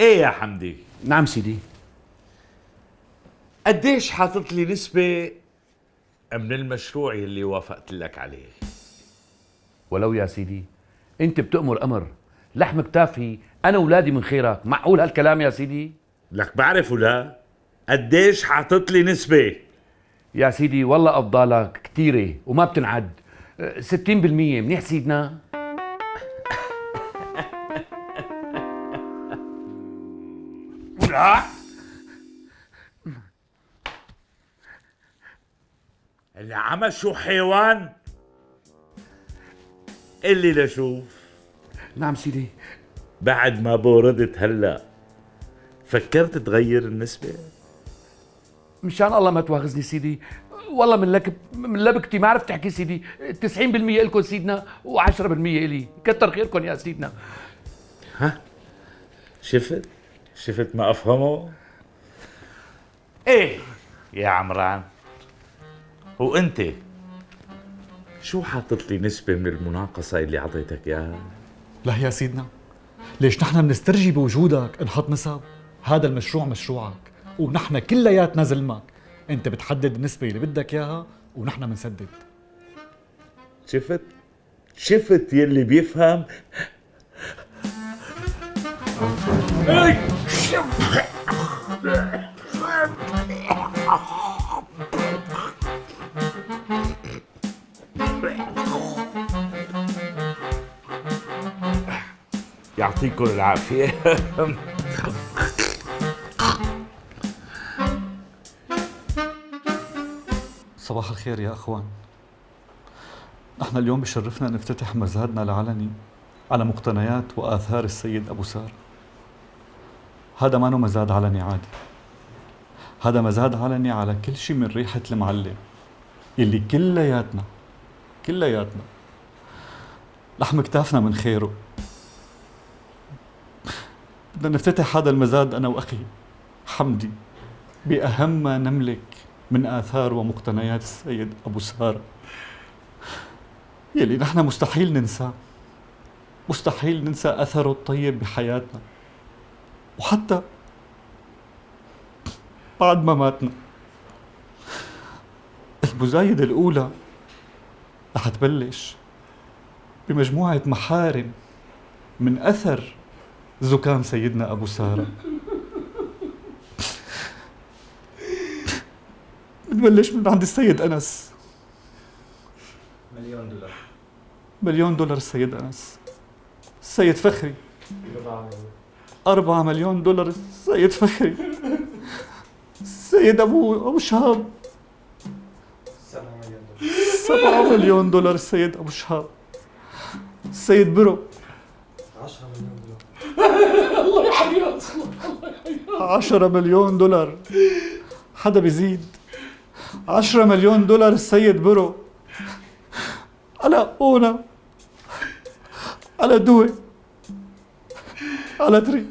ايه يا حمدي؟ نعم سيدي. قديش حاطط لي نسبة من المشروع اللي وافقت لك عليه؟ ولو يا سيدي انت بتأمر امر، لحم كتافي، انا ولادي من خيرك. معقول هالكلام يا سيدي؟ لك بعرف ولا؟ قديش حاطط لي نسبة؟ يا سيدي والله افضالك كثيرة وما بتنعد. 60% منيح سيدنا. لا العمى شو حيوان؟ اللي لشوف نعم سيدي. بعد ما بوردت هلا فكرت تغير النسبة؟ مشان الله ما تواخذني سيدي، والله من لبكتي ما عرفت تحكي سيدي. 90% لكم سيدنا و10% إلي، كتر خيركم يا سيدنا. ها؟ شفت ما أفهمه؟ ايه يا عمران، وانت شو حاطط لي نسبة من المناقصة اللي عطيتك اياها؟ لا يا سيدنا، ليش نحن بنسترجي بوجودك نحط نسب؟ هذا المشروع مشروعك ونحن كلياتنا زلمك. انت بتحدد النسبة اللي بدك اياها ونحن بنسدد. شفت يلي بيفهم؟ يعطيكم العافية. صباح الخير يا اخوان. نحن اليوم بشرفنا نفتتح مزادنا العلني على مقتنيات واثار السيد ابو سار. هذا ما مزاد علني عادي، هذا مزاد علني على كل شيء من ريحة المعلم اللي كلياتنا لحم كتافنا من خيره. بدنا نفتتح هذا المزاد أنا وأخي حمدي بأهم ما نملك من آثار ومقتنيات السيد أبو سارة، يلي نحن مستحيل ننسى أثره الطيب بحياتنا، وحتى بعد ما ماتنا. المزايدة الأولى رح تبلش بمجموعة محارم من أثر زكام سيدنا أبو سارة. بنبلش من عند السيد أنس. مليون دولار السيد أنس. السيد فخري 4 مليون دولار السيد فخري. السيد أبو شهاب 7 مليون دولار السيد أبو شهاب. السيد برو 10 مليون دولار. الله يحييه 10 مليون دولار. حدا بيزيد 10 مليون دولار السيد برو على أونا، على دوي، على تري.